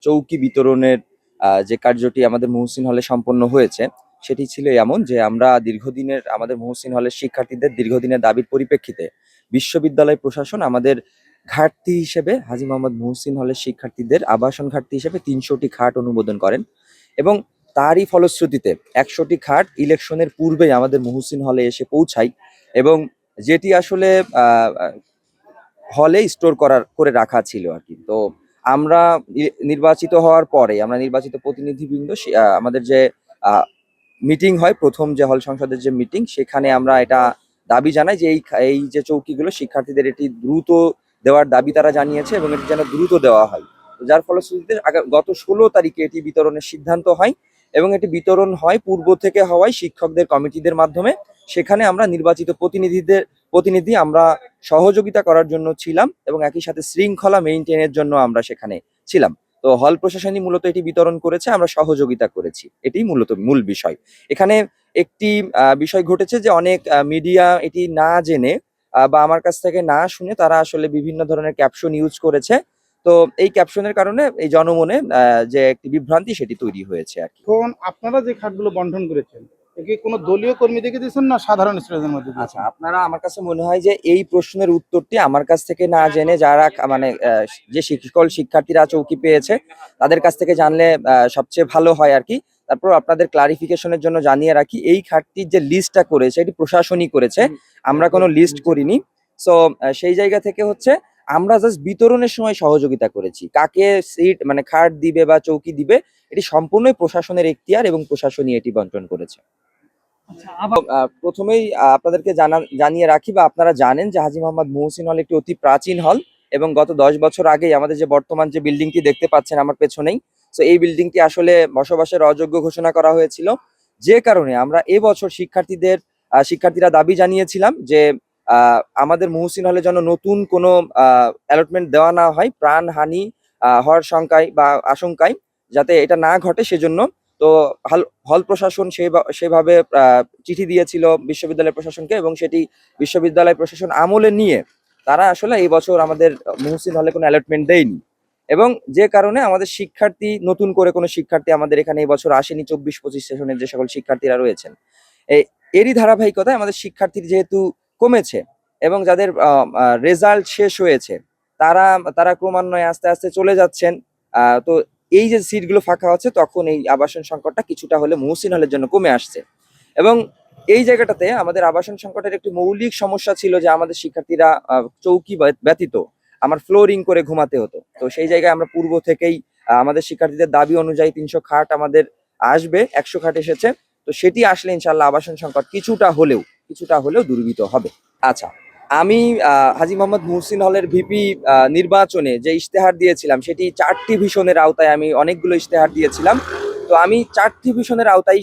চৌকি বিতরণের যে কার্যটি আমাদের মুহসিন হলে সম্পন্ন হয়েছে, সেটি ছিল এমন যে আমরা আমাদের মুহসিন হলের শিক্ষার্থীদের দীর্ঘদিনের দাবির পরিপ্রেক্ষিতে বিশ্ববিদ্যালয় প্রশাসন আমাদের ঘাটতি হিসেবে হাজী মোহাম্মদ মুহসিন হলের শিক্ষার্থীদের আবাসন ঘাটতি হিসেবে ৩০০টি খাট অনুমোদন করেন এবং তারই ফলশ্রুতিতে ১০০টি খাট ইলেকশনের পূর্বেই আমাদের মুহসিন হলে এসে পৌঁছায় এবং যেটি আসলে হলে স্টোর করে রাখা ছিল আর কি। তো আমরা নির্বাচিত হওয়ার পরে আমরা নির্বাচিত প্রতিনিধিবৃন্দ আমাদের যে মিটিং হয়, প্রথম যে হল সংসদের যে মিটিং, সেখানে আমরা এটা দাবি জানাই যে এই যে চৌকিগুলো শিক্ষার্থীদের এটি দ্রুত দেওয়ার দাবি তারা জানিয়েছে এবং এটি যেন দ্রুত দেওয়া হয়। তো যার ফলশ্রুতিতে গত ১৬ তারিখে এটি বিতরণের সিদ্ধান্ত হয় এবং এটি বিতরণ হয় পূর্ব থেকে হওয়ায় শিক্ষকদের কমিটিদের মাধ্যমে। সেখানে আমরা নির্বাচিত প্রতিনিধি আমরা সহযোগিতা করার জন্য ছিলাম এবং একই সাথে শৃঙ্খলা মেইনটেইনের জন্য আমরা সেখানে ছিলাম। তো হল প্রশাসনই মূলত এটি বিতরণ করেছে, আমরা সহযোগিতা করেছি, এটাই মূলত মূল বিষয়। এখানে একটি বিষয় ঘটেছে যে অনেক মিডিয়া এটি না জেনে বা আমার কাছ থেকে না শুনে তারা আসলে বিভিন্ন ধরনের ক্যাপশন ইউজ করেছে। তো এই ক্যাপশনের কারণে এই জনমনে যে একটি বিভ্রান্তি সেটি তৈরি হয়েছে আর কি। এখন আপনারা যে খাটগুলো বন্টন করেছেন, একে কোনো দলীয় কর্মীদেরকে দিয়েছেন না সাধারণ স্টুডেন্টদের মধ্যে আচ্ছা, দিয়েছেন? আপনারা, আমার কাছে মনে হয় যে এই প্রশ্নের উত্তরটি আমার কাছ থেকে না জেনে যারা মানে যে শিক্ষার্থীরা চৌকি পেয়েছে তাদের কাছ থেকে জানলে সবচেয়ে ভালো হয় আর কি। তারপর আপনাদের ক্লারিফিকেশনের জন্য জানিয়ে রাখি, এই খাতটির যে লিস্টটা করেছে এটি প্রশাসনই করেছে, আমরা কোনো লিস্ট করিনি। সো সেই জায়গা থেকে হচ্ছে আমরা জাস্ট বিতরণের সময় সহযোগিতা করেছি। কাকে সিট মানে খাট দিবে বা চৌকি দিবে এটি সম্পূর্ণই প্রশাসনের এখতিয়ার এবং প্রশাসনই এটি বন্টন করেছে। প্রথমেই আপনাদেরকে জানিয়ে রাখি বা আপনারা জানেন যে হাজী মোহাম্মদ মুহসিন হল একটি অতি প্রাচীন হল এবং গত ১০ বছর আগেই আমাদের যে বর্তমান যে বিল্ডিংটি দেখতে পাচ্ছেন আমার পেছনেই, তো এই বিল্ডিংটি আসলে বসবাসের অযোগ্য ঘোষণা করা হয়েছিল। যে কারণে আমরা এবছর শিক্ষার্থীরা দাবি জানিয়েছিলাম যে আমাদের মুহসিন হলে যেন নতুন কোনো অ্যালটমেন্ট দেওয়া না হয়, প্রাণহানি হওয়ার শঙ্কায় বা আশঙ্কায় যাতে এটা না ঘটে সেজন্য। তো হল প্রশাসন সেভাবে চিঠি দিয়েছিল বিশ্ববিদ্যালয় প্রশাসনকে এবং সেটি বিশ্ববিদ্যালয় প্রশাসন আমলে নিয়ে তারা আসলে এই বছর আমাদের মুহসিন হলে কোনো অ্যালটমেন্ট দেয়নি এবং যে কারণে আমাদের নতুন করে কোনো শিক্ষার্থী আমাদের এখানে এই বছর আসেনি। ২৪-২৫ সেশনের যে সকল শিক্ষার্থীরা রয়েছেন, এরই ধারাবাহিকতায় আমাদের শিক্ষার্থী যেহেতু কমেছে এবং যাদের রেজাল্ট শেষ হয়েছে তারা তারা ক্রমান্বয়ে আস্তে আস্তে চলে যাচ্ছেন। তো এই যে সিটগুলো ফাঁকা হচ্ছে তখন এই আবাসন সংকটটা কিছুটা হলে মুহসিন হলের জন্য কমে আসছে এবং এই জায়গাটাতে আমাদের আবাসন সংকটের একটি মৌলিক সমস্যা ছিল যে আমাদের শিক্ষার্থীরা চৌকি ব্যতীত আমার ফ্লোরিং করে ঘুমাতে হতো। তো সেই জায়গায় আমরা পূর্ব থেকেই আমাদের শিক্ষার্থীদের দাবি অনুযায়ী ৩০০ খাট আমাদের আসবে, ১০০ খাট এসেছে। তো সেটি আসলে ইনশাল্লাহ আবাসন সংকট কিছুটা হলেও দূরীভূত হবে। আচ্ছা, আমি হাজী মোহাম্মদ মুহসিন হলের ভিপি নির্বাচনে যে ইশতেহার দিয়েছিলাম সেটি ৪টি ভিশনের আওতায় আমি অনেকগুলো ইশতেহার দিয়েছিলাম। তো আমি ৪টি ভিশনের আওতায়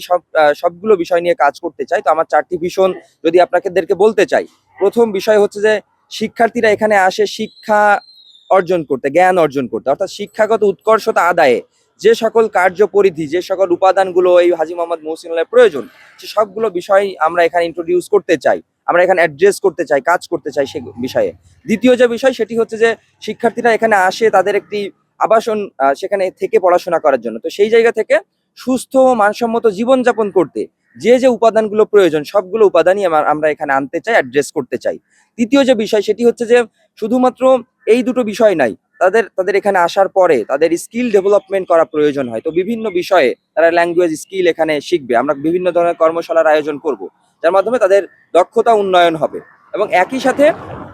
সবগুলো বিষয় নিয়ে কাজ করতে চাই। তো আমার ৪টি ভিশন যদি আপনাদেরকে বলতে চাই, প্রথম বিষয় হচ্ছে যে শিক্ষার্থীরা এখানে আসে শিক্ষা অর্জন করতে, জ্ঞান অর্জন করতে, অর্থাৎ শিক্ষাগত উৎকর্ষতা আদায়ে যে সকল কার্যপরিধি, যে সকল উপাদানগুলো এই হাজী মোহাম্মদ মুহসিন হলের প্রয়োজন, সে সবগুলো বিষয় আমরা এখানে ইন্ট্রোডিউস করতে চাই, আমরা এখানে অ্যাড্রেস করতে চাই, কাজ করতে চাই সে বিষয়ে। দ্বিতীয় যে বিষয় সেটি হচ্ছে যে শিক্ষার্থীরা এখানে আসে তাদের একটি আবাসন, সেখানে থেকে পড়াশোনা করার জন্য। তো সেই জায়গা থেকে সুস্থ ও মানসম্মত জীবনযাপন করতে যে উপাদানগুলো প্রয়োজন সবগুলো উপাদানই আমরা এখানে আনতে চাই, অ্যাড্রেস করতে চাই। তৃতীয় যে বিষয় সেটি হচ্ছে যে শুধুমাত্র এই দুটো বিষয় নাই, তাদের এখানে আসার পরে তাদের স্কিল ডেভেলপমেন্ট করা প্রয়োজন হয়। তো বিভিন্ন বিষয়ে তারা ল্যাঙ্গুয়েজ স্কিল এখানে শিখবে, আমরা বিভিন্ন ধরনের কর্মশালার আয়োজন করব যার মাধ্যমে তাদের দক্ষতা উন্নয়ন হবে। এবং একই সাথে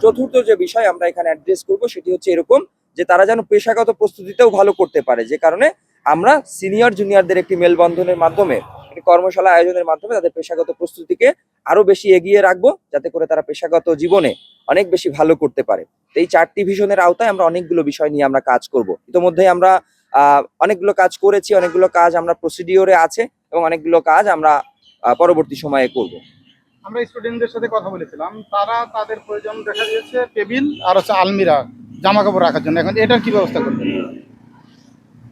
চতুর্থ যে বিষয় আমরা এখানে অ্যাড্রেস করব সেটি হচ্ছে এরকম যে তারা যেন পেশাগত প্রস্তুতিতেও ভালো করতে পারে, যে কারণে আমরা সিনিয়র জুনিয়রদের একটি মেলবন্ধনের মাধ্যমে, একটি কর্মশালা আয়োজনের মাধ্যমে তাদের পেশাগত প্রস্তুতিকে আরো বেশি এগিয়ে রাখবো যাতে করে তারা পেশাগত জীবনে অনেক বেশি ভালো করতে পারে। তো এই ৪টি ভিশনের আওতায় আমরা অনেকগুলো বিষয় নিয়ে আমরা কাজ করব। ইতোমধ্যেই আমরা অনেকগুলো কাজ করেছি, অনেকগুলো কাজ আমরা প্রসিডিওরে আছে এবং অনেকগুলো কাজ আমরা পরবর্তী সময়ে করব। আমরা স্টুডেন্টদের সাথে কথা বলেছিলাম, তারা তাদের প্রয়োজন দেখা দিয়েছে টেবিল আর হচ্ছে আলমিরা, জামা কাপড় রাখার জন্য। এখন এটার কি ব্যবস্থা করবেন?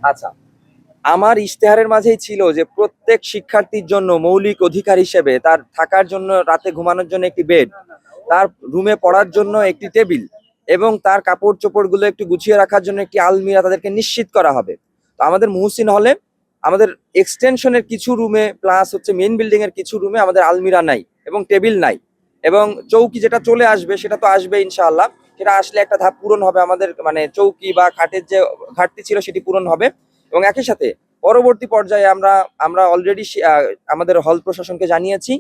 আচ্ছা, আমার ইশতেহারের মাঝেই ছিল যে প্রত্যেক শিক্ষার্থীর জন্য মৌলিক অধিকার হিসেবে তার থাকার জন্য, রাতে ঘুমানোর জন্য একটি বেড, তার রুমে পড়ার জন্য একটি টেবিল এবং তার কাপড় চোপড়গুলো একটু গুছিয়ে রাখার জন্য একটি আলমিরা তাদেরকে নিশ্চিত করা হবে। তো তো আমাদের মুহসিন হলে আমাদের এক্সটেনশনের কিছু রুমে প্লাস হচ্ছে মেইন বিল্ডিং এর কিছু রুমে আমাদের আলমিরা নাই এবং টেবিল নাই, এবং চৌকি যেটা চলে আসবে সেটা তো আসবে ইনশাআল্লাহ, সেটা আসলে একটা ধাপ পূরণ হবে, আমাদের মানে চৌকি বা খাটের যে ঘাটতি ছিল সেটি পূরণ হবে। এবং একই সাথে পরবর্তী পর্যায়ে আমরা আমরা অলরেডি আমাদের হল প্রশাসনকে জানিয়েছি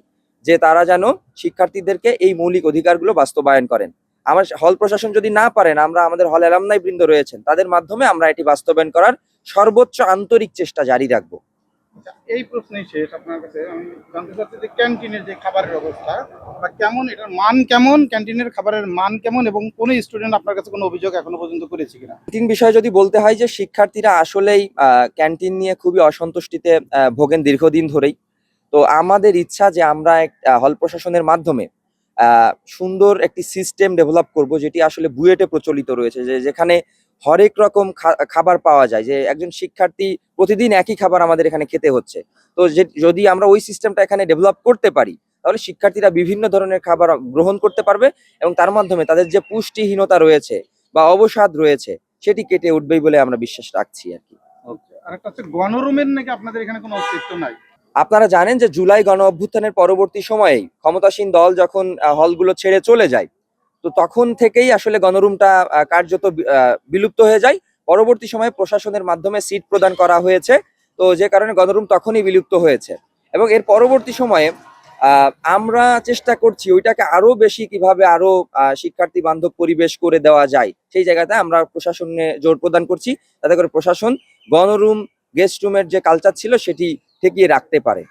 যে তারা যেন শিক্ষার্থীদেরকে এই মৌলিক অধিকারগুলো বাস্তবায়ন করেন। আমার হল প্রশাসন যদি না পারেন, আমরা আমাদের হল অ্যালামনাই বৃন্দ রয়েছেন, তাদের মাধ্যমে আমরা এটি বাস্তবায়ন করার সর্বোচ্চ আন্তরিক চেষ্টা জারি রাখবো। আচ্ছা, এই প্রশ্নই শেষ আপনার কাছে আমি জানতে চাচ্ছি যে ক্যান্টিনের যে খাবারের অবস্থা বা কেমন, এটার মান কেমন, ক্যান্টিনের খাবারের মান কেমন, এবং কোনো স্টুডেন্ট আপনার কাছে কোনো অভিযোগ এখনো পর্যন্ত করেছে কিনা? ক্যান্টিন বিষয়ে যদি বলতে হয় যে শিক্ষার্থীরা আসলেই ক্যান্টিন নিয়ে খুবই অসন্তুষ্টিতে ভোগেন দীর্ঘদিন ধরেই। তো আমাদের ইচ্ছা যে আমরা হল প্রশাসনের মাধ্যমে সুন্দর একটি সিস্টেম ডেভেলপ করব, যেটি আসলে বুয়েটে প্রচলিত রয়েছে, যে যেখানে হরেক রকম খাবার পাওয়া যায়, যে একজন শিক্ষার্থী প্রতিদিন একই খাবার আমাদের এখানে খেতে হচ্ছে। তো যদি আমরা ওই সিস্টেমটা এখানে ডেভেলপ করতে পারি, তাহলে শিক্ষার্থীরা বিভিন্ন ধরনের খাবার গ্রহণ করতে পারবে এবং তার মাধ্যমে তাদের যে পুষ্টিহীনতা রয়েছে বা অবসাদ রয়েছে সেটি কেটে উঠবেই বলে আমরা বিশ্বাস রাখছি আর কি। আর একটা হচ্ছে গণরুমের নাকি আপনাদের এখানে কোনো অস্তিত্ব নাই? আপনারা জানেন যে জুলাই গণ অভ্যুত্থানের পরবর্তী সময়েই ক্ষমতাসীন দল যখন হলগুলো ছেড়ে চলে যায়, তো তখন থেকেই আসলে গণরুমটা কার্যত বিলুপ্ত হয়ে যায়। পরবর্তী সময়ে প্রশাসনের মাধ্যমে সিট প্রদান করা হয়েছে, তো যে কারণে গণরুম তখনই বিলুপ্ত হয়েছে। এবং এর পরবর্তী সময়ে আমরা চেষ্টা করছি ওইটাকে আরো বেশি কিভাবে আরো শিক্ষার্থী বান্ধব পরিবেশ করে দেওয়া যায়, সেই জায়গাতে আমরা প্রশাসনে জোর প্রদান করছি, যাতে করে প্রশাসন গণরুম গেস্ট রুমের যে কালচার ছিল সেটি ঠেকিয়ে রাখতে পারে।